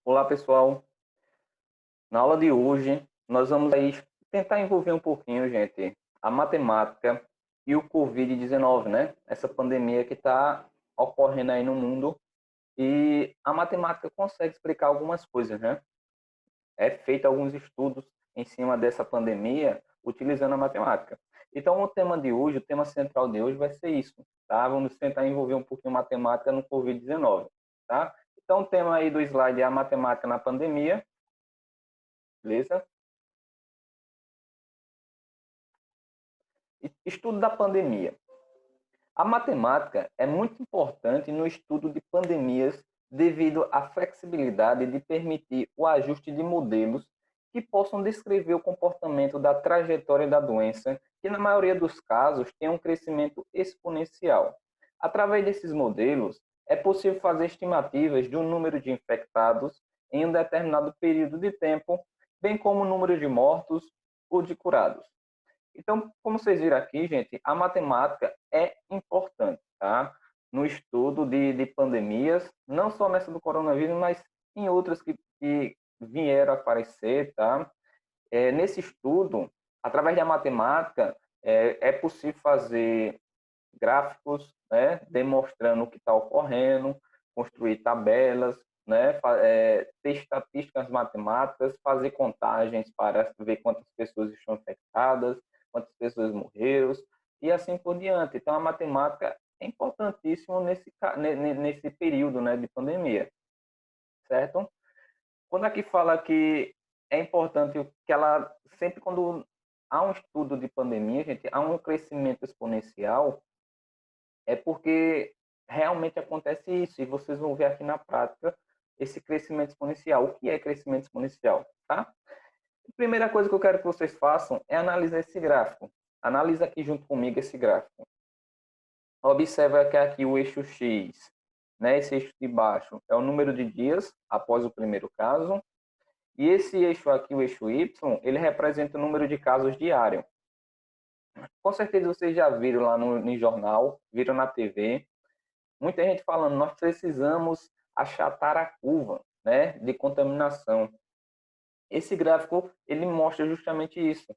Olá, pessoal. Na aula de hoje, nós vamos aí tentar envolver um pouquinho, gente, a matemática e o Covid-19, né? Essa pandemia que está ocorrendo aí no mundo. E a matemática consegue explicar algumas coisas, né? É feito alguns estudos em cima dessa pandemia utilizando a matemática. Então, o tema de hoje, o tema central de hoje vai ser isso, tá? Vamos tentar envolver um pouquinho matemática no Covid-19, tá? Então, o tema aí do slide é a matemática na pandemia, beleza? Estudo da pandemia. A matemática é muito importante no estudo de pandemias devido à flexibilidade de permitir o ajuste de modelos que possam descrever o comportamento da trajetória da doença, que na maioria dos casos tem um crescimento exponencial. Através desses modelos, é possível fazer estimativas de um número de infectados em um determinado período de tempo, bem como o número de mortos ou de curados. Então, como vocês viram aqui, gente, a matemática é importante, tá? No estudo de pandemias, não só nessa do coronavírus, mas em outras que vieram a aparecer, tá? Nesse estudo, através da matemática, é possível fazer gráficos, né, demonstrando o que está ocorrendo, construir tabelas, né, ter estatísticas matemáticas, fazer contagens para ver quantas pessoas estão infectadas, quantas pessoas morreram e assim por diante. Então, a matemática é importantíssima nesse período, né, de pandemia, certo? Quando aqui fala que é importante que ela, sempre quando há um estudo de pandemia, gente, há um crescimento exponencial, é porque realmente acontece isso, e vocês vão ver aqui na prática esse crescimento exponencial. O que é crescimento exponencial? Tá? A primeira coisa que eu quero que vocês façam é analisar esse gráfico. Analisa aqui junto comigo esse gráfico. Observa que aqui o eixo X, né, esse eixo de baixo, é o número de dias após o primeiro caso, e esse eixo aqui, o eixo Y, ele representa o número de casos diário. Com certeza vocês já viram lá no jornal, viram na TV, muita gente falando, nós precisamos achatar a curva, né, de contaminação. Esse gráfico, ele mostra justamente isso.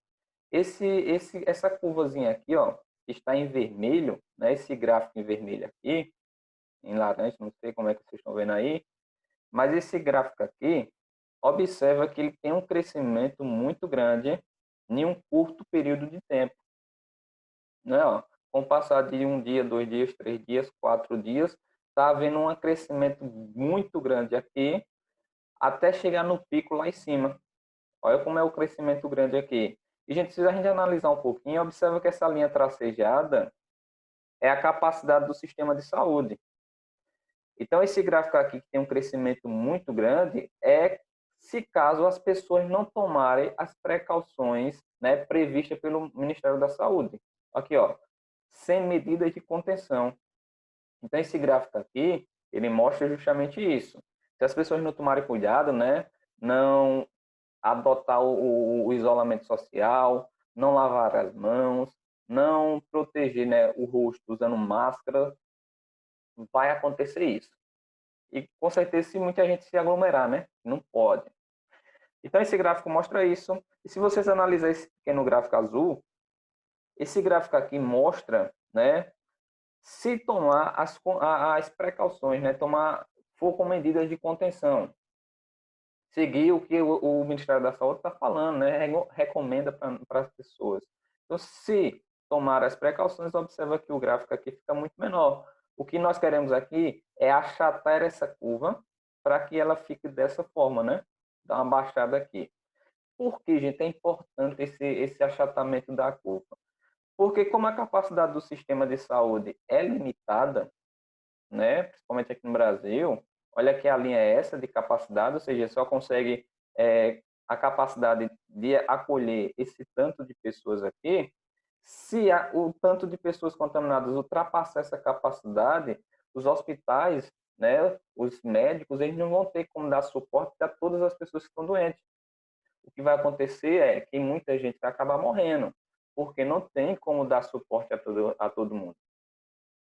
Essa curvazinha aqui, ó, que está em vermelho, né, esse gráfico em vermelho aqui, em laranja, não sei como é que vocês estão vendo aí, mas esse gráfico aqui, observa que ele tem um crescimento muito grande em um curto período de tempo, né, ó. Com o passar de um dia, 2 dias, 3 dias, 4 dias, está havendo um crescimento muito grande aqui, até chegar no pico lá em cima. Olha como é o crescimento grande aqui. E, gente, se a gente analisar um pouquinho, observa que essa linha tracejada é a capacidade do sistema de saúde. Então, esse gráfico aqui, que tem um crescimento muito grande, é se caso as pessoas não tomarem as precauções, né, previstas pelo Ministério da Saúde. Aqui, ó, sem medidas de contenção. Então, esse gráfico aqui, ele mostra justamente isso. Se as pessoas não tomarem cuidado, né, não adotar o isolamento social, não lavar as mãos, não proteger, né, o rosto usando máscara, vai acontecer isso. E com certeza se muita gente se aglomerar, né? Não pode. Então esse gráfico mostra isso. E se vocês analisarem esse pequeno gráfico azul, esse gráfico aqui mostra, né, se tomar as precauções, né, tomar for com medidas de contenção, seguir o que o Ministério da Saúde está falando, né, recomenda para as pessoas. Então, se tomar as precauções, observa que o gráfico aqui fica muito menor. O que nós queremos aqui é achatar essa curva para que ela fique dessa forma, né? Dá uma baixada aqui. Por que, gente, é importante esse achatamento da curva? Porque como a capacidade do sistema de saúde é limitada, né, principalmente aqui no Brasil, olha que a linha é essa de capacidade, ou seja, só consegue a capacidade de acolher esse tanto de pessoas aqui. Se o tanto de pessoas contaminadas ultrapassar essa capacidade, os hospitais, né, os médicos, eles não vão ter como dar suporte a todas as pessoas que estão doentes. O que vai acontecer é que muita gente vai acabar morrendo, porque não tem como dar suporte a todo mundo.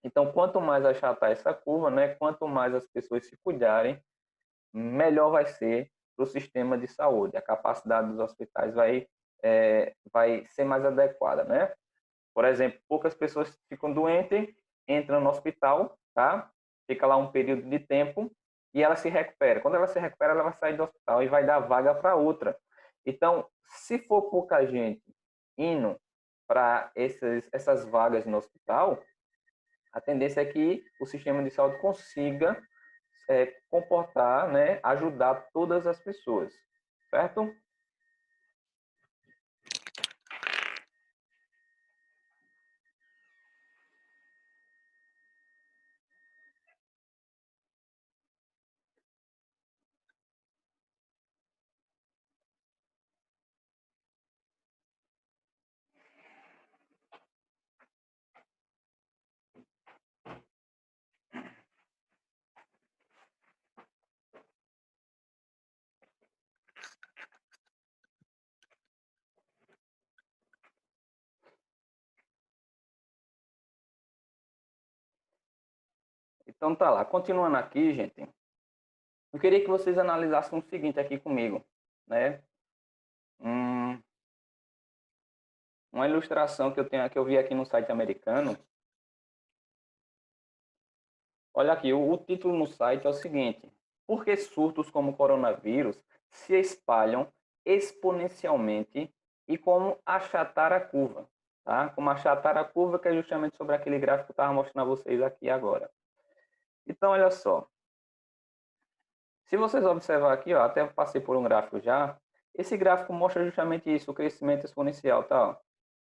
Então, quanto mais achatar essa curva, né, quanto mais as pessoas se cuidarem, melhor vai ser para o sistema de saúde. A capacidade dos hospitais vai ser mais adequada, né? Por exemplo, poucas pessoas ficam doentes, entram no hospital, tá? Fica lá um período de tempo e ela se recupera. Quando ela se recupera, ela vai sair do hospital e vai dar vaga para outra. Então, se for pouca gente indo para essas vagas no hospital, a tendência é que o sistema de saúde consiga comportar, né, ajudar todas as pessoas, certo? Então tá lá, continuando aqui, gente, eu queria que vocês analisassem o seguinte aqui comigo, né? Hum, uma ilustração que eu vi aqui no site americano. Olha aqui, o título no site é o seguinte: por que surtos como o coronavírus se espalham exponencialmente e como achatar a curva, tá? Como achatar a curva, que é justamente sobre aquele gráfico que eu estava mostrando a vocês aqui agora. Então, olha só. Se vocês observar aqui, ó, até passei por um gráfico já, esse gráfico mostra justamente isso, o crescimento exponencial, tá? Ó.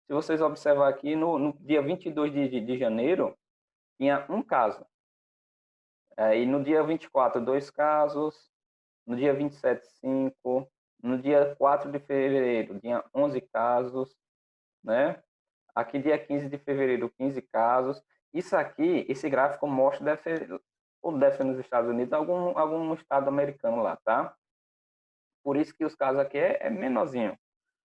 Se vocês observar aqui, no dia 22 de janeiro, tinha um caso. E no dia 24, dois casos. No dia 27, 5. No dia 4 de fevereiro, tinha 11 casos, né? Aqui, dia 15 de fevereiro, 15 casos. Isso aqui, esse gráfico mostra, deve ser nos Estados Unidos, algum estado americano lá, tá? Por isso que os casos aqui é menorzinho.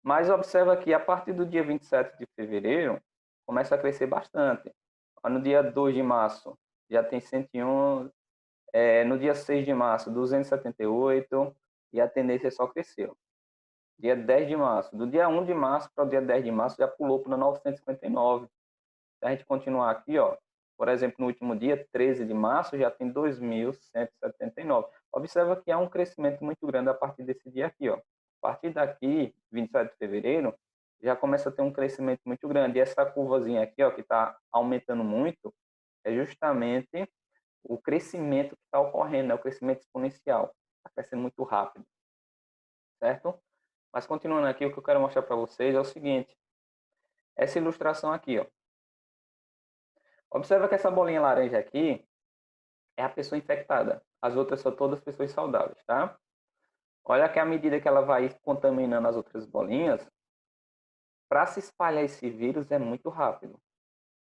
Mas observa que a partir do dia 27 de fevereiro, começa a crescer bastante. No dia 2 de março, já tem 101. No dia 6 de março, 278. E a tendência só cresceu. Dia 10 de março. Do dia 1 de março para o dia 10 de março, já pulou para 959. Se a gente continuar aqui, ó, por exemplo, no último dia, 13 de março, já tem 2.179. Observa que há um crescimento muito grande a partir desse dia aqui, ó. A partir daqui, 27 de fevereiro, já começa a ter um crescimento muito grande. E essa curvazinha aqui, ó, que está aumentando muito, é justamente o crescimento que está ocorrendo, é o crescimento exponencial. Está crescendo muito rápido, certo? Mas continuando aqui, o que eu quero mostrar para vocês é o seguinte. Essa ilustração aqui, ó. Observa que essa bolinha laranja aqui é a pessoa infectada. As outras são todas pessoas saudáveis, tá? Olha que à medida que ela vai contaminando as outras bolinhas, para se espalhar esse vírus é muito rápido.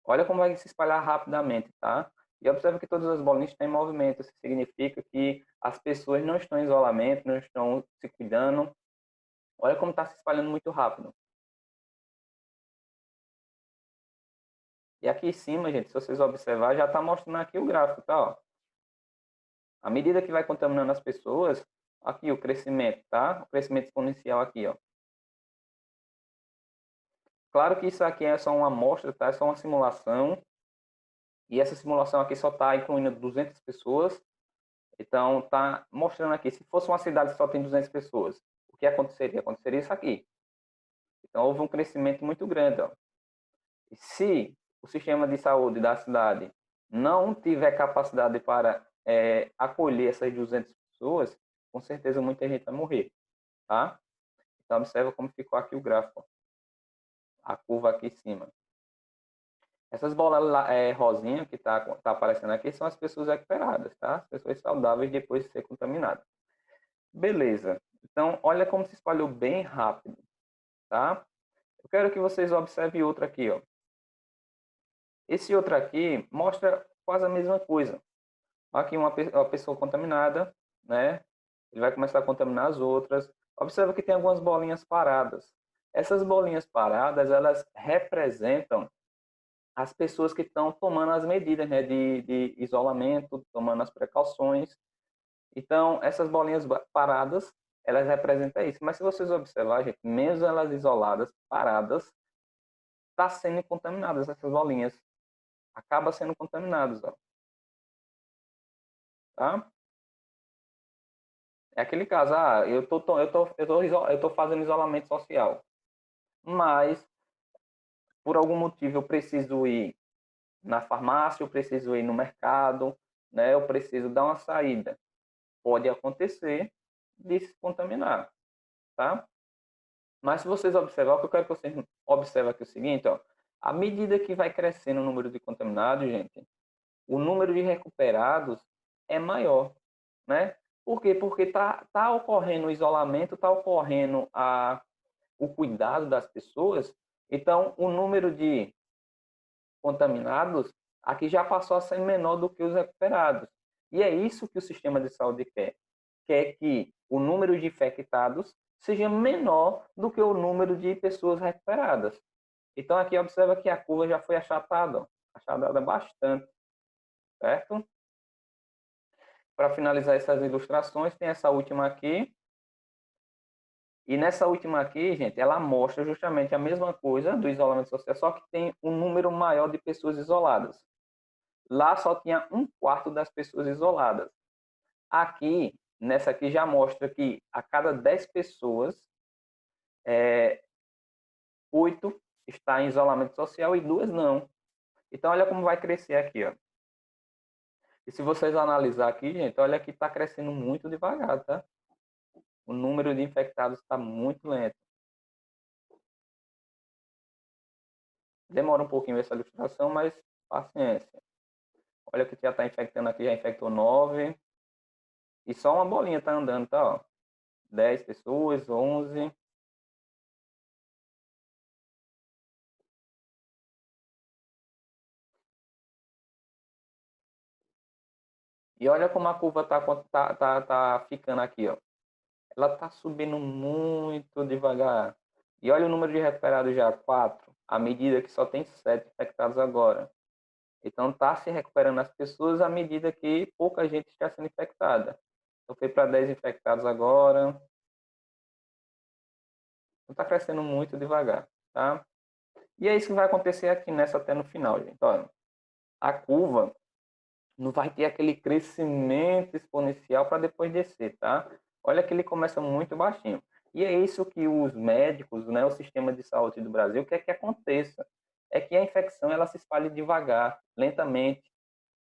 Olha como vai se espalhar rapidamente, tá? E observa que todas as bolinhas estão em movimento. Isso significa que as pessoas não estão em isolamento, não estão se cuidando. Olha como está se espalhando muito rápido. E aqui em cima, gente, se vocês observar, já está mostrando aqui o gráfico, tá? Ó. À medida que vai contaminando as pessoas, aqui o crescimento, tá? O crescimento exponencial aqui, ó. Claro que isso aqui é só uma amostra, tá? É só uma simulação. E essa simulação aqui só está incluindo 200 pessoas. Então, tá mostrando aqui, se fosse uma cidade que só tem 200 pessoas, o que aconteceria? Aconteceria isso aqui. Então, houve um crescimento muito grande, ó. E se o sistema de saúde da cidade não tiver capacidade para acolher essas 200 pessoas, com certeza muita gente vai morrer, tá? Então, observa como ficou aqui o gráfico, ó. A curva aqui em cima. Essas bolas rosinha que tá aparecendo aqui são as pessoas recuperadas, tá? As pessoas saudáveis depois de ser contaminadas. Beleza. Então, olha como se espalhou bem rápido, tá? Eu quero que vocês observem outro aqui, ó. Esse outro aqui mostra quase a mesma coisa. Aqui uma pessoa contaminada, né? Ele vai começar a contaminar as outras. Observa que tem algumas bolinhas paradas. Essas bolinhas paradas, elas representam as pessoas que estão tomando as medidas, né, de isolamento, tomando as precauções. Então, essas bolinhas paradas, elas representam isso. Mas se vocês observarem, gente, mesmo elas isoladas, paradas, está sendo contaminadas essas bolinhas. Acaba sendo contaminadas, ó. Tá? É aquele caso, eu tô fazendo isolamento social, mas por algum motivo eu preciso ir na farmácia, eu preciso ir no mercado, né? Eu preciso dar uma saída. Pode acontecer de se contaminar, tá? Mas se vocês observar, o que eu quero que vocês observem aqui é o seguinte, ó, à medida que vai crescendo o número de contaminados, gente, o número de recuperados é maior, né? Por quê? Porque tá ocorrendo o isolamento, tá ocorrendo o cuidado das pessoas, então o número de contaminados aqui já passou a ser menor do que os recuperados. E é isso que o sistema de saúde quer. Quer que o número de infectados seja menor do que o número de pessoas recuperadas. Então aqui observa que a curva já foi achatada, achatada bastante, certo? Para finalizar essas ilustrações, tem essa última aqui. E nessa última aqui, gente, ela mostra justamente a mesma coisa do isolamento social, só que tem um número maior de pessoas isoladas. Lá só tinha 1/4 das pessoas isoladas. Aqui, nessa aqui já mostra que a cada 10 pessoas, 8 está em isolamento social e 2 não. Então, olha como vai crescer aqui, ó. E se vocês analisar aqui, gente, olha que está crescendo muito devagar, tá? O número de infectados está muito lento. Demora um pouquinho essa ilustração, mas paciência. Olha que já está infectando aqui, já infectou 9. E só uma bolinha está andando, tá? Ó. 10 pessoas, 11. E olha como a curva tá ficando aqui, ó. Ela está subindo muito devagar. E olha o número de recuperados já, 4, à medida que só tem 7 infectados agora. Então está se recuperando as pessoas à medida que pouca gente está sendo infectada. Então foi para 10 infectados agora. Então está crescendo muito devagar, tá? E é isso que vai acontecer aqui nessa até no final, gente. Olha, a curva não vai ter aquele crescimento exponencial para depois descer, tá? Olha que ele começa muito baixinho. E é isso que os médicos, né, o sistema de saúde do Brasil quer que aconteça. É que a infecção ela se espalhe devagar, lentamente,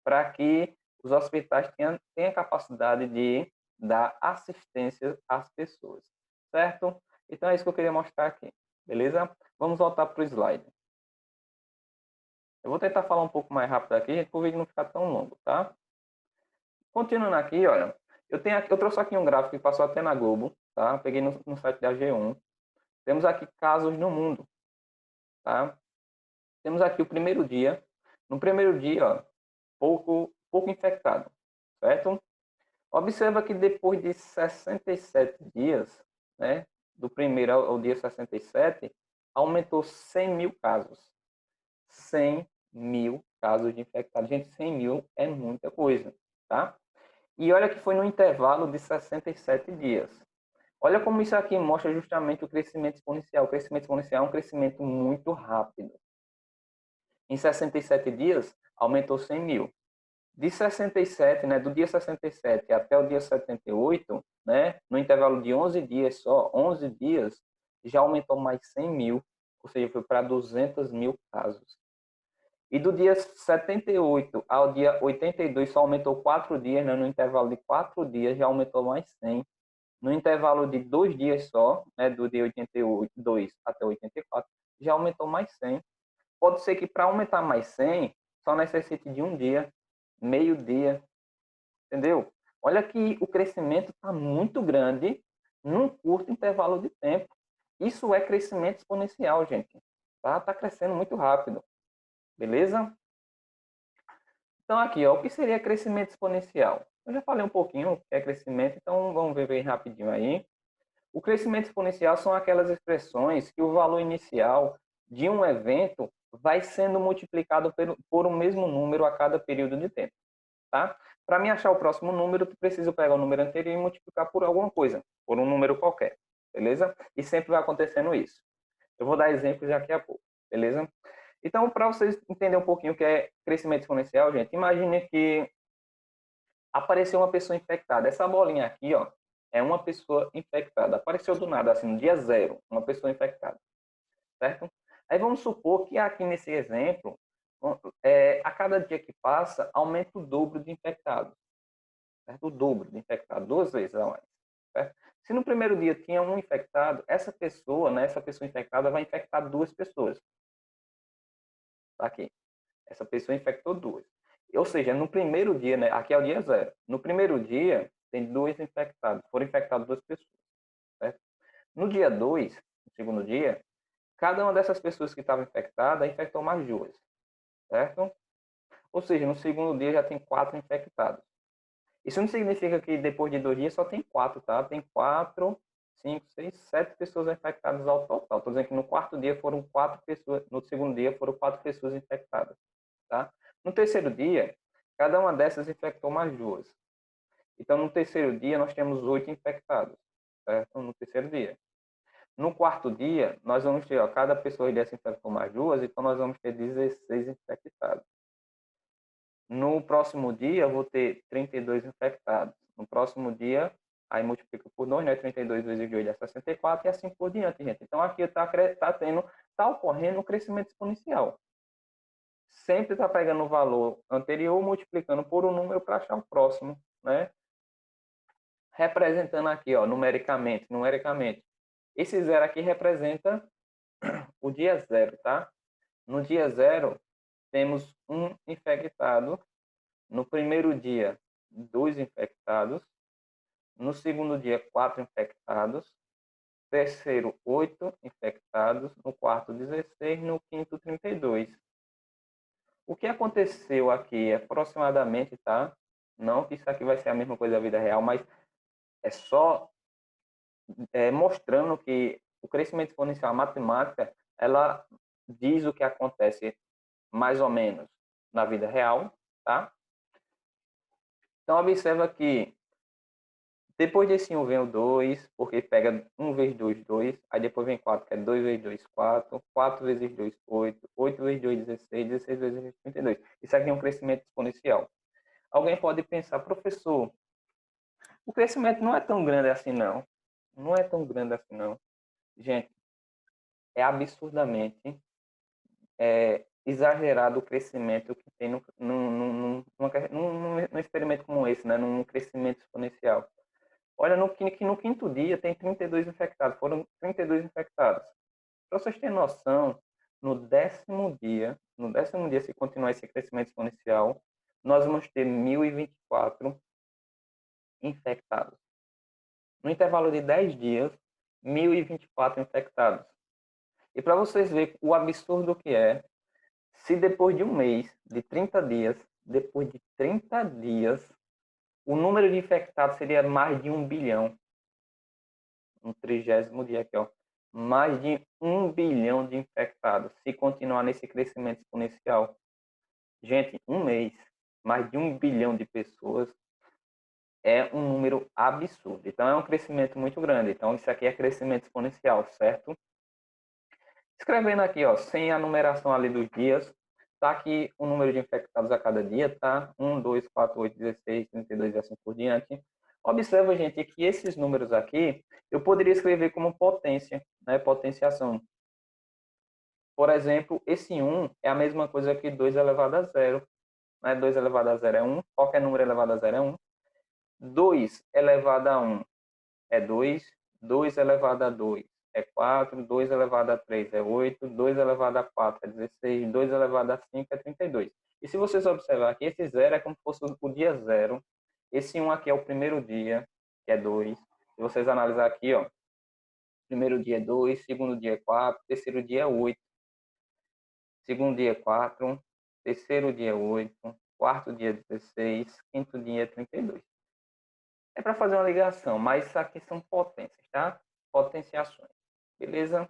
para que os hospitais tenham a capacidade de dar assistência às pessoas, certo? Então é isso que eu queria mostrar aqui, beleza? Vamos voltar para o slide. Eu vou tentar falar um pouco mais rápido aqui, para o vídeo não ficar tão longo, tá? Continuando aqui, olha, eu trouxe aqui um gráfico que passou até na Globo, tá? Peguei no site da G1. Temos aqui casos no mundo, tá? Temos aqui o primeiro dia. No primeiro dia, ó, pouco infectado, certo? Observa que depois de 67 dias, né, do primeiro ao dia 67, aumentou 100 mil casos. 100 mil casos de infectados. Gente, 100 mil é muita coisa, tá? E olha que foi no intervalo de 67 dias. Olha como isso aqui mostra justamente o crescimento exponencial. O crescimento exponencial é um crescimento muito rápido. Em 67 dias, aumentou 100 mil. De 67, né, do dia 67 até o dia 78, né, no intervalo de 11 dias só, 11 dias, já aumentou mais 100 mil, ou seja, foi para 200 mil casos. E do dia 78 ao dia 82 só aumentou 4 dias, né, no intervalo de 4 dias já aumentou mais 100. No intervalo de 2 dias só, né, do dia 82 até 84, já aumentou mais 100. Pode ser que para aumentar mais 100, só necessite de um dia, meio dia, entendeu? Olha que o crescimento está muito grande num curto intervalo de tempo. Isso é crescimento exponencial, gente. Tá crescendo muito rápido, beleza? Então aqui, ó, o que seria crescimento exponencial? Eu já falei um pouquinho o que é crescimento, então vamos ver bem rapidinho aí. O crescimento exponencial são aquelas expressões que o valor inicial de um evento vai sendo multiplicado por um mesmo número a cada período de tempo. tá? Para mim achar o próximo número, tu precisa pegar o número anterior e multiplicar por alguma coisa, por um número qualquer, beleza? E sempre vai acontecendo isso. Eu vou dar exemplos daqui a pouco, beleza? Então, para vocês entenderem um pouquinho o que é crescimento exponencial, gente, imagine que apareceu uma pessoa infectada. Essa bolinha aqui, ó, é uma pessoa infectada. Apareceu do nada, assim, no dia zero, uma pessoa infectada, certo? Aí vamos supor que aqui nesse exemplo, a cada dia que passa, aumenta o dobro de infectados, certo? O dobro de infectados, 2 vezes a mais, certo? Se no primeiro dia tinha um infectado, essa pessoa, né, essa pessoa infectada vai infectar 2 pessoas. Tá aqui. Essa pessoa infectou 2. Ou seja, no primeiro dia, né, aqui é o dia zero. No primeiro dia, tem 2 infectados. Foram infectadas 2 pessoas, certo? No dia 2, no segundo dia, cada uma dessas pessoas que estava infectada infectou mais 2, certo? Ou seja, no segundo dia já tem 4 infectados. Isso não significa que depois de 2 dias só tem 4, tá? Tem 4, 5, 6, 7 pessoas infectadas ao total. Estou dizendo que no quarto dia foram 4 pessoas, no segundo dia foram 4 pessoas infectadas, tá? No terceiro dia, cada uma dessas infectou mais 2. Então, no terceiro dia, nós temos 8 infectados, certo? No terceiro dia. No quarto dia, nós vamos ter, ó, cada pessoa dessa infectou mais 2, então nós vamos ter 16 infectados. No próximo dia, eu vou ter 32 infectados. No próximo dia, multiplica por 2, né? 32 vezes 2 é 64 e assim por diante, gente. Então, aqui tá ocorrendo um crescimento exponencial. Sempre está pegando o valor anterior, multiplicando por um número para achar o próximo, né? Representando aqui, ó, numericamente. Esse zero aqui representa o dia zero, tá? No dia zero, temos um infectado. No primeiro dia, 2 infectados. No segundo dia, 4 infectados. Terceiro, 8 infectados. No quarto, 16. No quinto, 32. O que aconteceu aqui, aproximadamente, tá? Não que isso aqui vai ser a mesma coisa da vida real, mas é só mostrando que o crescimento exponencial, a matemática, ela diz o que acontece mais ou menos na vida real, tá? Então, observa que depois desse 1 vem o 2, porque pega 1 vezes 2, 2. Aí depois vem 4, que é 2 vezes 2, 4. 4 vezes 2, 8. 8 vezes 2, 16. 16 vezes 2, 32. Isso aqui é um crescimento exponencial. Alguém pode pensar, professor, o crescimento não é tão grande assim, não. Não é tão grande assim, não. Gente, é absurdamente exagerado o crescimento que tem num experimento como esse, né? Num crescimento exponencial. Olha, no quinto dia tem 32 infectados, foram 32 infectados. Para vocês terem noção, no décimo dia, se continuar esse crescimento exponencial, nós vamos ter 1.024 infectados. No intervalo de 10 dias, 1.024 infectados. E para vocês verem o absurdo que é, se depois de um mês, de 30 dias, depois de 30 dias, o número de infectados seria mais de 1 bilhão. No 30º dia aqui, ó. Mais de 1 bilhão de infectados, se continuar nesse crescimento exponencial. Gente, um mês, mais de 1 bilhão de pessoas é um número absurdo. Então, é um crescimento muito grande. Então, isso aqui é crescimento exponencial, certo? Escrevendo aqui, ó, sem a numeração ali dos dias, tá aqui o número de infectados a cada dia, tá? 1, 2, 4, 8, 16, 32 e assim por diante. Observa, gente, que esses números aqui, eu poderia escrever como potência, né? Potenciação. Por exemplo, esse 1 é a mesma coisa que 2 elevado a 0. Né? 2 elevado a 0 é 1, qualquer número elevado a 0 é 1. 2 elevado a 1 é 2, 2 elevado a 2 é 4, 2 elevado a 3 é 8, 2 elevado a 4 é 16, 2 elevado a 5 é 32. E se vocês observar aqui, esse 0 é como se fosse o dia 0. Esse 1 aqui é o primeiro dia, que é 2. Se vocês analisar aqui, ó, primeiro dia é 2, segundo dia é 4, terceiro dia é 8, segundo dia é 4, terceiro dia é 8, quarto dia é 16, quinto dia é 32. É para fazer uma ligação, mas isso aqui são potências, tá? Potenciações. Beleza?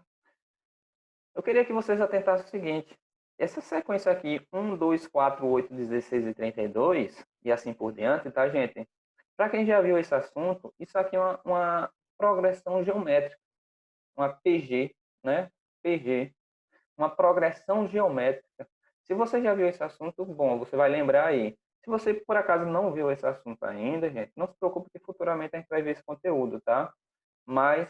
Eu queria que vocês atentassem o seguinte. essa sequência aqui, 1, 2, 4, 8, 16 e 32, e assim por diante, tá, gente? Para quem já viu esse assunto, isso aqui é uma progressão geométrica, uma PG, né? PG, uma progressão geométrica. Se você já viu esse assunto, bom, você vai lembrar aí. Se você, por acaso, não viu esse assunto ainda, gente, não se preocupe que futuramente a gente vai ver esse conteúdo, tá? Mas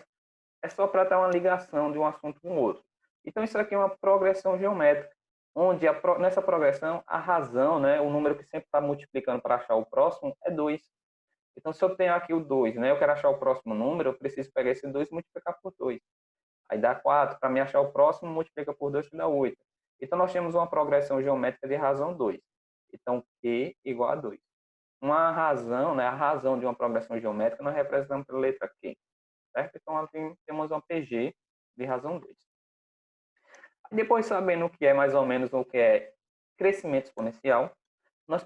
é só para dar uma ligação de um assunto com o outro. Então, isso aqui é uma progressão geométrica, onde nessa progressão, a razão, né, o número que sempre está multiplicando para achar o próximo, é 2. Então, se eu tenho aqui o 2, né, eu quero achar o próximo número, eu preciso pegar esse 2 e multiplicar por 2. Aí dá 4. Para me achar o próximo, multiplica por 2 que dá 8. Então, nós temos uma progressão geométrica de razão 2. Então, Q igual a 2. Uma razão, né, a razão de uma progressão geométrica nós representamos pela letra Q. Certo? Então, temos uma PG de razão 2. Depois, sabendo o que é mais ou menos o que é crescimento exponencial, nós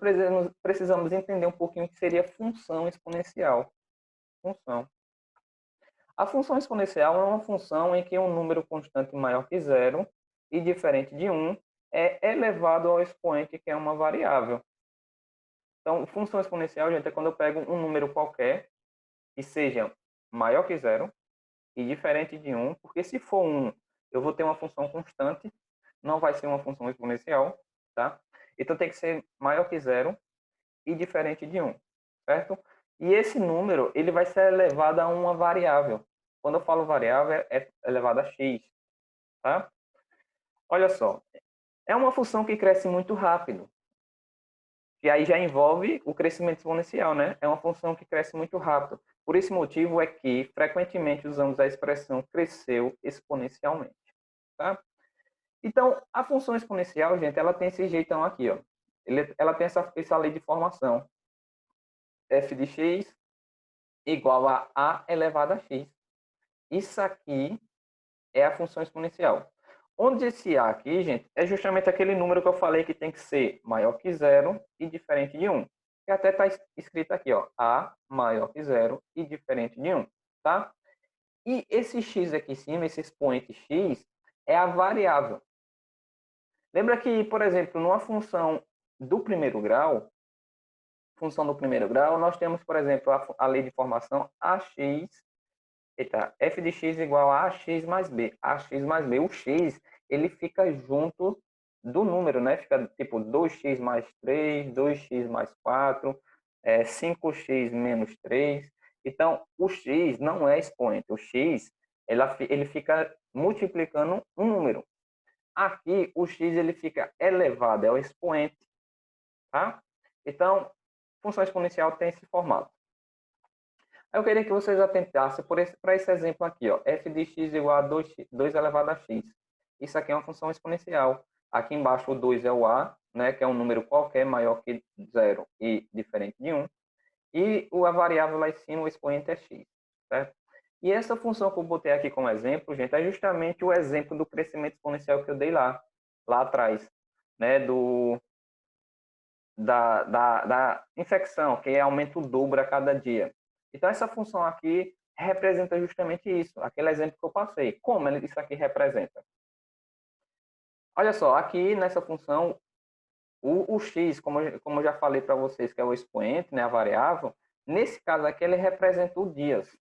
precisamos entender um pouquinho o que seria função exponencial. Função. A função exponencial é uma função em que um número constante maior que zero e diferente de 1 é elevado ao expoente, que é uma variável. Então, função exponencial, gente, é quando eu pego um número qualquer que seja maior que zero e diferente de 1, porque se for 1, eu vou ter uma função constante, não vai ser uma função exponencial, tá? Então tem que ser maior que zero e diferente de 1, certo? E esse número, ele vai ser elevado a uma variável. Quando eu falo variável, é elevado a x, tá? Olha só, é uma função que cresce muito rápido. E aí já envolve o crescimento exponencial, né? É uma função que cresce muito rápido. Por esse motivo é que frequentemente usamos a expressão cresceu exponencialmente, tá? Então, a função exponencial, gente, ela tem esse jeitão aqui, ó. Ela tem essa lei de formação. F de x igual a elevado a x. Isso aqui é a função exponencial. Onde esse a aqui, gente, é justamente aquele número que eu falei que tem que ser maior que zero e diferente de 1. Que até está escrito aqui, ó, a maior que zero e diferente de 1, tá? E esse x aqui em cima, esse expoente x, é a variável. Lembra que, por exemplo, numa função do primeiro grau, nós temos, por exemplo, a lei de formação ax, f de x igual a ax mais b. Ax mais b. O x, ele fica junto do número, né? Fica tipo 2x mais 3, 2x mais 4, 5x menos 3. Então, o x não é expoente. O x, ele fica multiplicando um número. Aqui, o x ele fica elevado, é o expoente, tá? Então, função exponencial tem esse formato. Eu queria que vocês atentassem para esse exemplo aqui, ó, f de x igual a 2 elevado a x. Isso aqui é uma função exponencial. Aqui embaixo o 2 é o a, né, que é um número qualquer maior que 0 e diferente de 1. E a variável lá em cima, o expoente é x, certo? E essa função que eu botei aqui como exemplo, gente, é justamente o exemplo do crescimento exponencial que eu dei lá atrás, né, da infecção, que aumenta o dobro a cada dia. Então, essa função aqui representa justamente isso, aquele exemplo que eu passei. Como isso aqui representa? Olha só, aqui nessa função, o x, como eu já falei para vocês, que é o expoente, né, a variável, nesse caso aqui ele representa o dias.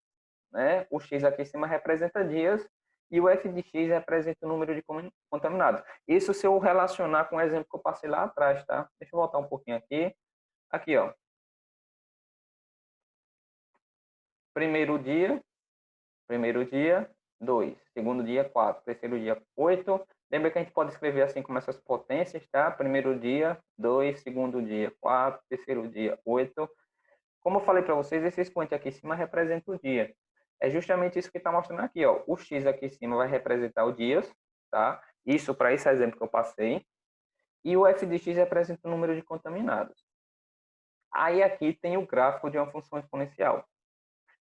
Né? O x aqui em cima representa dias e o f de x representa o número de contaminados. Isso se eu relacionar com o exemplo que eu passei lá atrás, tá? Deixa eu voltar um pouquinho aqui. Aqui, ó. Primeiro dia, 2. Segundo dia, 4. Terceiro dia, 8. Lembra que a gente pode escrever assim como essas potências, tá? Primeiro dia, 2. Segundo dia, 4. Terceiro dia, 8. Como eu falei para vocês, esse expoente aqui em cima representa o dia. É justamente isso que está mostrando aqui, ó. O X aqui em cima vai representar o dias, tá? Isso para esse exemplo que eu passei. E o f de x representa o número de contaminados. Aí aqui tem o gráfico de uma função exponencial.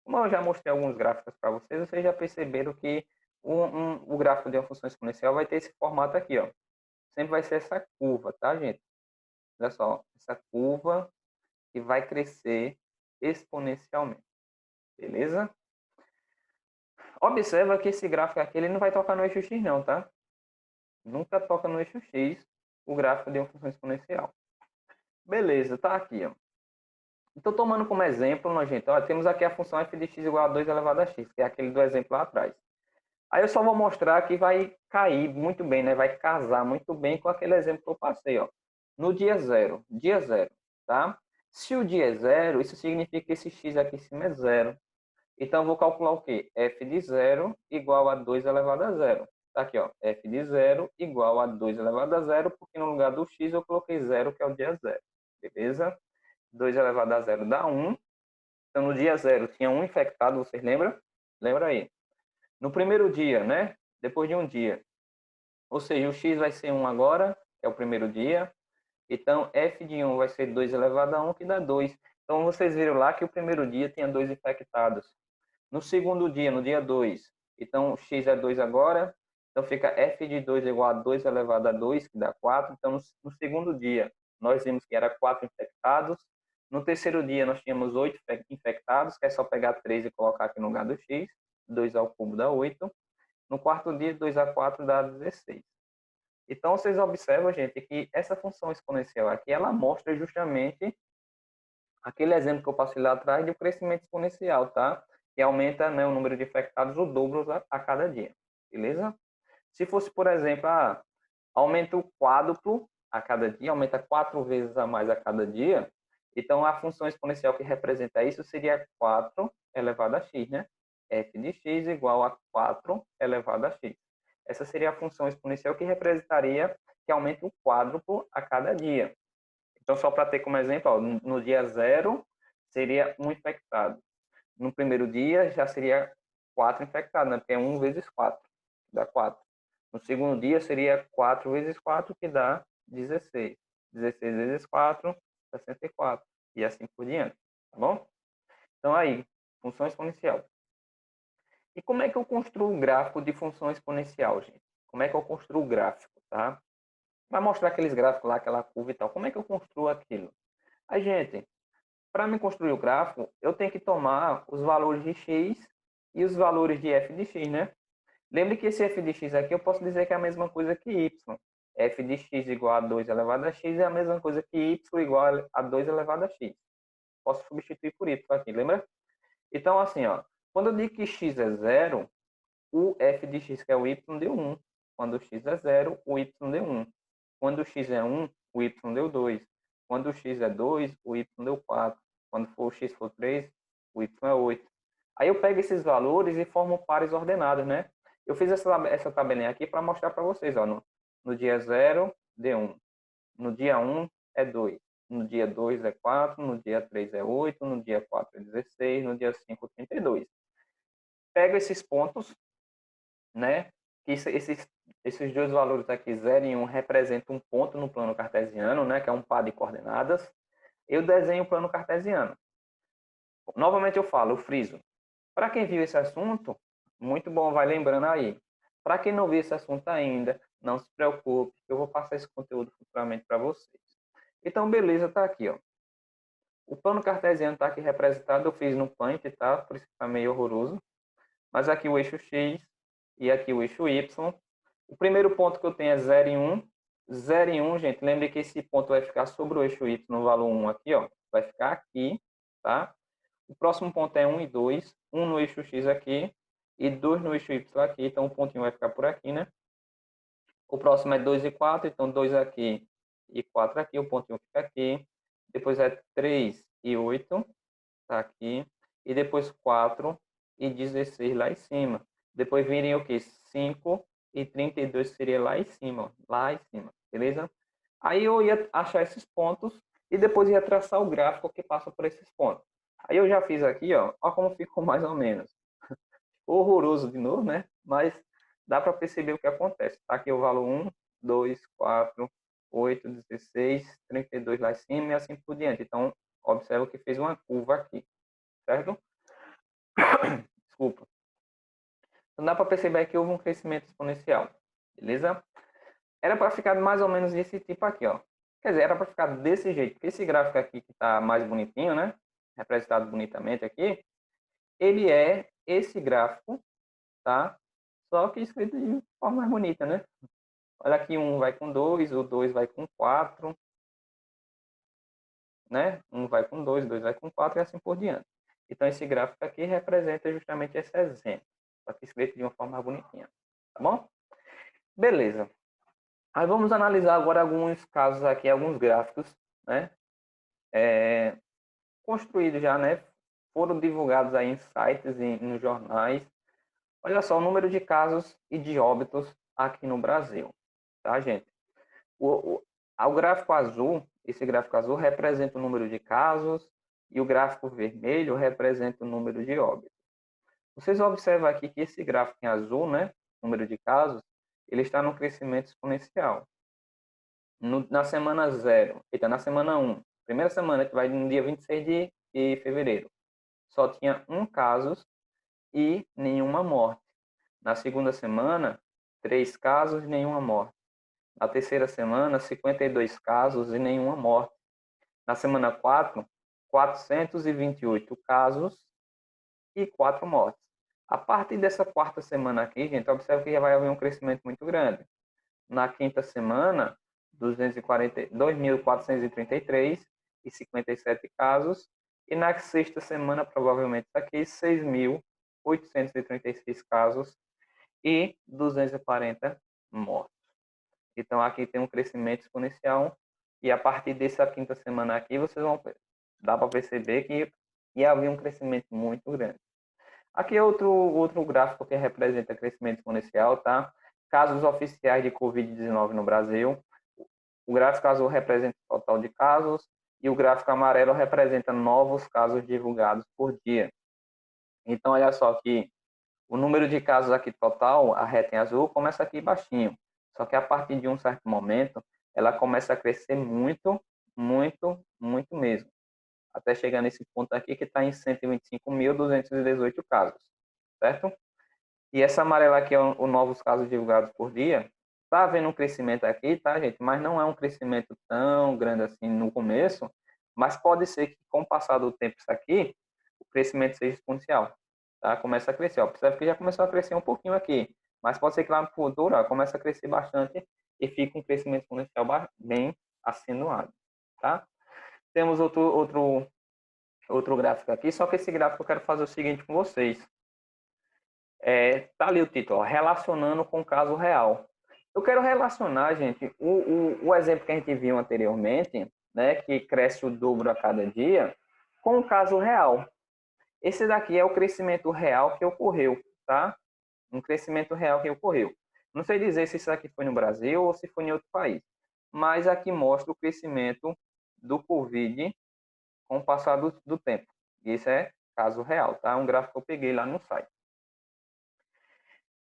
Como eu já mostrei alguns gráficos para vocês já perceberam que o gráfico de uma função exponencial vai ter esse formato aqui, ó. Sempre vai ser essa curva, tá, gente? Olha só, essa curva que vai crescer exponencialmente. Beleza? Observa que esse gráfico aqui ele não vai tocar no eixo X não, tá? Nunca toca no eixo X. o gráfico de uma função exponencial. Beleza, tá aqui, ó. Então, tomando como exemplo, gente, ó, temos aqui a função f de x igual a 2 elevado a x, que é aquele do exemplo lá atrás. Aí eu só vou mostrar que vai cair muito bem, né? Vai casar muito bem com aquele exemplo que eu passei, ó. No dia zero, tá? Se o dia é zero, isso significa que esse x aqui em cima é zero. Então, eu vou calcular o quê? F de zero igual a 2 elevado a zero. Tá aqui, ó. F de zero igual a 2 elevado a zero, porque no lugar do x eu coloquei zero, que é o dia zero. Beleza? 2 elevado a zero dá 1. Então, no dia zero tinha um infectado, vocês lembram? Lembra aí? No primeiro dia, né? Depois de um dia. Ou seja, o x vai ser 1 agora, que é o primeiro dia. Então, f de 1 vai ser 2 elevado a 1, que dá 2. Então, vocês viram lá que o primeiro dia tinha 2 infectados. No segundo dia, no dia 2, então, x é 2 agora. Então, fica f de 2 igual a 2 elevado a 2, que dá 4. Então, no segundo dia, nós vimos que era 4 infectados. No terceiro dia, nós tínhamos 8 infectados, que é só pegar 3 e colocar aqui no lugar do x. 2 ao cubo dá 8. No quarto dia, 2 a 4 dá 16. Então, vocês observam, gente, que essa função exponencial aqui, ela mostra justamente aquele exemplo que eu passei lá atrás de crescimento exponencial, tá? Que aumenta, né, o número de infectados o dobro a cada dia, beleza? Se fosse, por exemplo, aumenta o quádruplo a cada dia, aumenta 4 vezes a mais a cada dia, então a função exponencial que representa isso seria 4 elevado a x, né? F de x igual a 4 elevado a x. Essa seria a função exponencial que representaria que aumenta o quádruplo a cada dia. Então, só para ter como exemplo, ó, no dia 0 seria 1 infectado. No primeiro dia já seria 4 infectados, né? Porque é 1 vezes 4, dá 4. No segundo dia seria 4 vezes 4, que dá 16. 16 vezes 4, 64. E assim por diante, tá bom? Então, aí, função exponencial. E como é que eu construo o gráfico de função exponencial, gente? Como é que eu construo o gráfico, tá? Vai mostrar aqueles gráficos lá, aquela curva e tal. Como é que eu construo aquilo? Aí, gente, para me construir o gráfico, eu tenho que tomar os valores de x e os valores de f de x, né? Lembre que esse f de x aqui eu posso dizer que é a mesma coisa que y. F de x igual a 2 elevado a x é a mesma coisa que y igual a 2 elevado a x. Posso substituir por y aqui, lembra? Então, assim, ó, quando eu digo que x é zero, o f de x, que é o y, deu 1. Quando x é zero, o y deu 1. Quando x é 1, o y deu 2. Quando x é 2, o y deu 4. Quando for o x for 3, o y é 8. Aí eu pego esses valores e formo pares ordenados, né? Eu fiz essa tabelinha aqui para mostrar para vocês. Ó, no dia 0, deu 1. No dia 1 é 2. No dia 2 é 4. No dia 3 é 8. No dia 4 é 16. No dia 5, 32. Pego esses pontos, né? Que esses dois valores aqui, 0 e 1, representam um ponto no plano cartesiano, né? Que é um par de coordenadas. Eu desenho o plano cartesiano. Novamente eu falo, eu friso. Para quem viu esse assunto, muito bom, vai lembrando aí. Para quem não viu esse assunto ainda, não se preocupe, eu vou passar esse conteúdo futuramente para vocês. Então, beleza, tá aqui, ó. O plano cartesiano está aqui representado, eu fiz no Paint, tá? Por isso que tá meio horroroso. Mas aqui o eixo X e aqui o eixo Y. O primeiro ponto que eu tenho é 0 e 1. 0 e 1, gente, lembre que esse ponto vai ficar sobre o eixo Y no valor 1 aqui, ó. Vai ficar aqui, tá? O próximo ponto é 1 e 2. 1 no eixo X aqui e 2 no eixo Y aqui. Então, o pontinho vai ficar por aqui, né? O próximo é 2 e 4. Então, 2 aqui e 4 aqui. O pontinho fica aqui. Depois é 3 e 8. Tá aqui. E depois 4 e 16 lá em cima. Depois virem o que? 5 e 32 seria lá em cima. Ó. Lá em cima. Beleza? Aí eu ia achar esses pontos e depois ia traçar o gráfico que passa por esses pontos. Aí eu já fiz aqui, ó como ficou mais ou menos. Horroroso de novo, né? Mas dá para perceber o que acontece. Tá aqui o valor 1, 2, 4, 8, 16, 32 lá em cima e assim por diante. Então, observa que fez uma curva aqui, certo? Desculpa. Então dá para perceber que houve um crescimento exponencial, beleza? Era para ficar mais ou menos desse tipo aqui, ó. Quer dizer, era para ficar desse jeito, porque esse gráfico aqui que está mais bonitinho, né? Representado bonitamente aqui, ele é esse gráfico, tá? Só que escrito de forma mais bonita, né? Olha aqui, 1 vai com 2, o 2 vai com 4, né? 1 vai com 2, 2 vai com 4 e assim por diante. Então, esse gráfico aqui representa justamente esse exemplo. Aqui escrito de uma forma mais bonitinha. Tá bom? Beleza. Aí vamos analisar agora alguns casos aqui, alguns gráficos, né? Construídos já, né? Foram divulgados aí em sites e nos jornais. Olha só o número de casos e de óbitos aqui no Brasil, tá, gente? O gráfico azul, esse gráfico azul representa o número de casos e o gráfico vermelho representa o número de óbitos. Vocês observam aqui que esse gráfico em azul, né, número de casos, ele está no crescimento exponencial. Na semana 0, na semana 1, primeira semana, que vai no dia 26 de fevereiro, só tinha 1 caso e nenhuma morte. Na segunda semana, 3 casos e nenhuma morte. Na terceira semana, 52 casos e nenhuma morte. Na semana 4, 428 casos e 4 mortes. A partir dessa quarta semana aqui, gente, observa que já vai haver um crescimento muito grande. Na quinta semana, 2.433 e 57 casos. E na sexta semana, provavelmente aqui, 6.836 casos e 240 mortes. Então, aqui tem um crescimento exponencial. E a partir dessa quinta semana aqui, vocês vão dar para perceber que ia haver um crescimento muito grande. Aqui é outro gráfico que representa crescimento exponencial, tá? Casos oficiais de Covid-19 no Brasil. O gráfico azul representa o total de casos e o gráfico amarelo representa novos casos divulgados por dia. Então, olha só que o número de casos aqui total, a reta em azul, começa aqui baixinho. Só que a partir de um certo momento, ela começa a crescer muito, muito, muito mesmo. Até chegar nesse ponto aqui que está em 125.218 casos, certo? E essa amarela aqui é o novos casos divulgados por dia. Está havendo um crescimento aqui, tá, gente? Mas não é um crescimento tão grande assim no começo. Mas pode ser que, com o passar do tempo, isso aqui, o crescimento seja exponencial. Tá? Começa a crescer. Ó. Observe que já começou a crescer um pouquinho aqui. Mas pode ser que lá no futuro ó, comece a crescer bastante e fique um crescimento exponencial bem acentuado. Tá? Temos outro gráfico aqui, só que esse gráfico eu quero fazer o seguinte com vocês. Tá ali o título, ó, relacionando com o caso real. Eu quero relacionar, gente, o exemplo que a gente viu anteriormente, né, que cresce o dobro a cada dia, com o caso real. Esse daqui é o crescimento real que ocorreu, tá? Um crescimento real que ocorreu. Não sei dizer se isso aqui foi no Brasil ou se foi em outro país, mas aqui mostra o crescimento do Covid com o passar do tempo. Isso é caso real, tá? Um gráfico que eu peguei lá no site.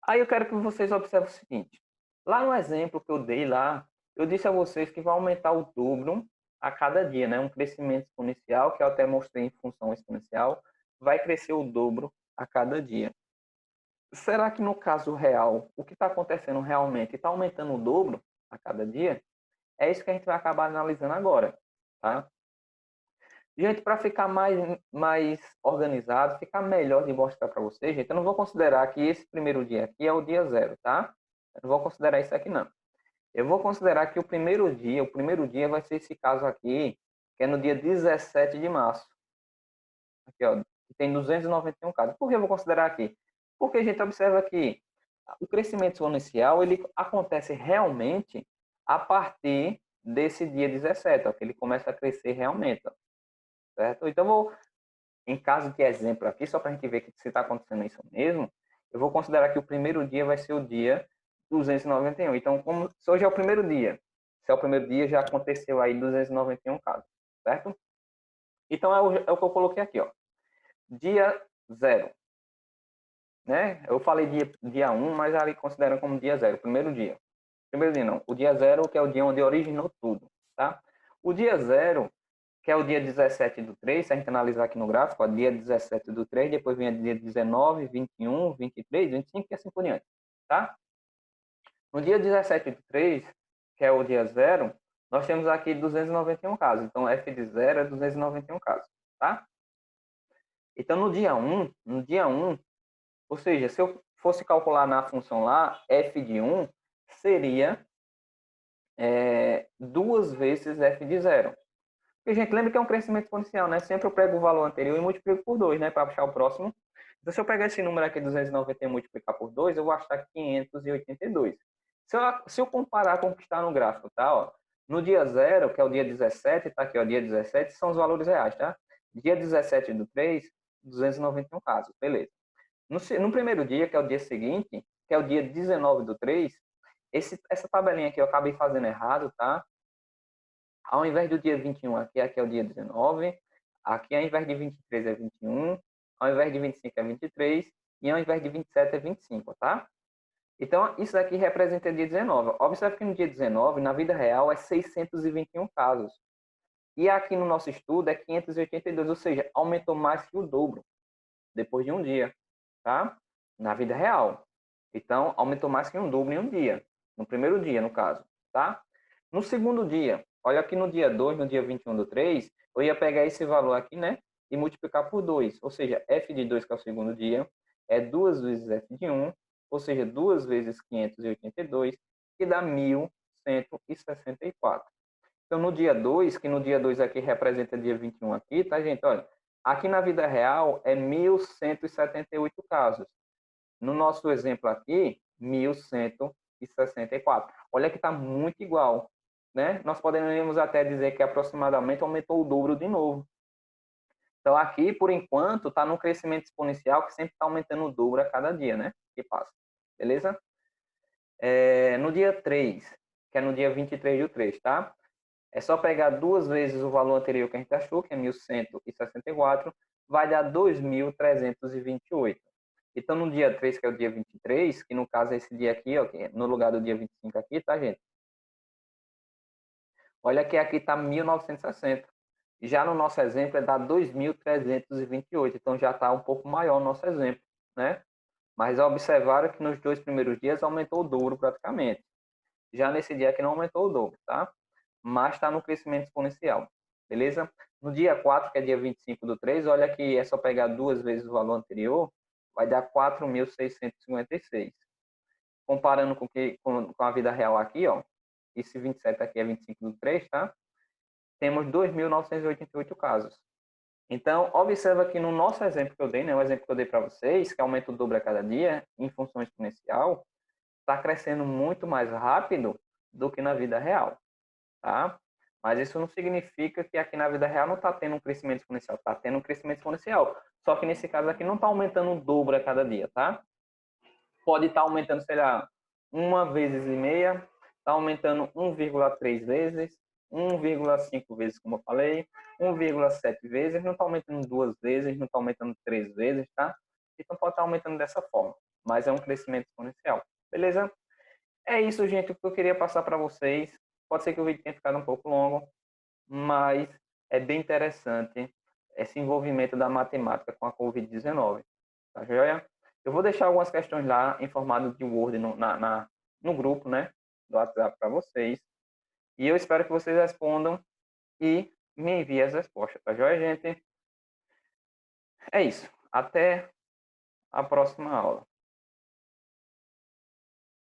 Aí eu quero que vocês observem o seguinte. Lá no exemplo que eu dei lá, eu disse a vocês que vai aumentar o dobro a cada dia, né? Um crescimento exponencial, que eu até mostrei em função exponencial, vai crescer o dobro a cada dia. Será que no caso real, o que está acontecendo realmente está aumentando o dobro a cada dia? É isso que a gente vai acabar analisando agora, tá? Gente, para ficar mais organizado, ficar melhor de mostrar para vocês, gente, eu não vou considerar que esse primeiro dia aqui é o dia 0, tá? Eu não vou considerar isso aqui, não. Eu vou considerar que o primeiro dia vai ser esse caso aqui, que é no dia 17 de março. Aqui, ó, que tem 291 casos. Por que eu vou considerar aqui? Porque a gente observa que o crescimento exponencial, ele acontece realmente a partir desse dia 17, ó, que ele começa a crescer realmente, ó, certo? Então, em caso de exemplo aqui, só para a gente ver que se está acontecendo isso mesmo, eu vou considerar que o primeiro dia vai ser o dia 291. Então, como se hoje é o primeiro dia, se é o primeiro dia, já aconteceu aí 291 casos, certo? Então, é o que eu coloquei aqui, ó. Dia 0, né? Eu falei dia 1, mas ali consideram como dia 0, primeiro dia. Primeiro dia não, o dia 0, que é o dia onde originou tudo, tá? O dia 0 que é o dia 17 do 3, se a gente analisar aqui no gráfico, ó, dia 17 do 3, depois vem o dia 19, 21, 23, 25 e assim por diante, tá? No dia 17 do 3, que é o dia 0, nós temos aqui 291 casos. Então, F de 0 é 291 casos, tá? Então, no dia 1, ou seja, se eu fosse calcular na função lá, F de 1 seria 2 vezes f de 0. Porque, gente, lembra que é um crescimento exponencial, né? Sempre eu pego o valor anterior e multiplico por 2, né? Para achar o próximo. Então, se eu pegar esse número aqui, 291, e multiplicar por 2, eu vou achar 582. Se eu comparar com o que está no gráfico, tá? Ó, no dia 0, que é o dia 17, tá aqui, ó, dia 17, são os valores reais, tá? Dia 17 do 3, 291 casos, beleza. No primeiro dia, que é o dia seguinte, que é o dia 19 do 3, essa tabelinha aqui eu acabei fazendo errado, tá? Ao invés do dia 21, aqui é o dia 19, aqui ao invés de 23 é 21, ao invés de 25 é 23 e ao invés de 27 é 25, tá? Então, isso aqui representa o dia 19. Observe que no dia 19, na vida real, é 621 casos. E aqui no nosso estudo é 582, ou seja, aumentou mais que o dobro depois de um dia, tá? Na vida real. Então, aumentou mais que um dobro em um dia. No primeiro dia, no caso, tá? No segundo dia, olha aqui no dia 2, no dia 21 do 3, eu ia pegar esse valor aqui, né? E multiplicar por 2. Ou seja, f de 2, que é o segundo dia, é 2 vezes f de 1, ou seja, 2 vezes 582, que dá 1.164. Então, no dia 2, que no dia 2 aqui representa dia 21 aqui, tá, gente? Olha, aqui na vida real é 1.178 casos. No nosso exemplo aqui, 1.164. Olha que está muito igual, né? Nós poderíamos até dizer que aproximadamente aumentou o dobro de novo. Então, aqui, por enquanto, está num crescimento exponencial que sempre está aumentando o dobro a cada dia, né? Que passa. Beleza? No dia 3, que é no dia 23 do 3, tá? É só pegar 2 vezes o valor anterior que a gente achou, que é 1.164, vai dar 2.328. Então, no dia 3, que é o dia 23, que no caso é esse dia aqui, ó, no lugar do dia 25 aqui, tá, gente? Olha que aqui está 1.960. Já no nosso exemplo é dar 2.328. Então, já está um pouco maior o nosso exemplo, né? Mas observaram que nos 2 primeiros dias aumentou o dobro praticamente. Já nesse dia aqui não aumentou o dobro, tá? Mas está no crescimento exponencial, beleza? No dia 4, que é dia 25 do 3, olha que é só pegar 2 vezes o valor anterior, vai dar 4.656. Comparando com a vida real aqui, ó, esse 27 aqui é 25 do 3, tá? Temos 2.988 casos. Então, observa que no nosso exemplo que eu dei, né, o exemplo que eu dei para vocês, que aumenta o dobro a cada dia, em função exponencial, está crescendo muito mais rápido do que na vida real, tá? Mas isso não significa que aqui na vida real não está tendo um crescimento exponencial, está tendo um crescimento exponencial. Só que nesse caso aqui não está aumentando o dobro a cada dia, tá? Pode estar aumentando, sei lá, 1,5 vezes, está aumentando 1,3 vezes, 1,5 vezes, como eu falei, 1,7 vezes, não está aumentando 2 vezes, não está aumentando 3 vezes, tá? Então pode estar aumentando dessa forma, mas é um crescimento exponencial, beleza? É isso, gente, o que eu queria passar para vocês. Pode ser que o vídeo tenha ficado um pouco longo, mas é bem interessante esse envolvimento da matemática com a Covid-19. Tá joia? Eu vou deixar algumas questões lá em formato de Word no grupo, né, do WhatsApp para vocês. E eu espero que vocês respondam e me enviem as respostas. Tá joia, gente? É isso. Até a próxima aula.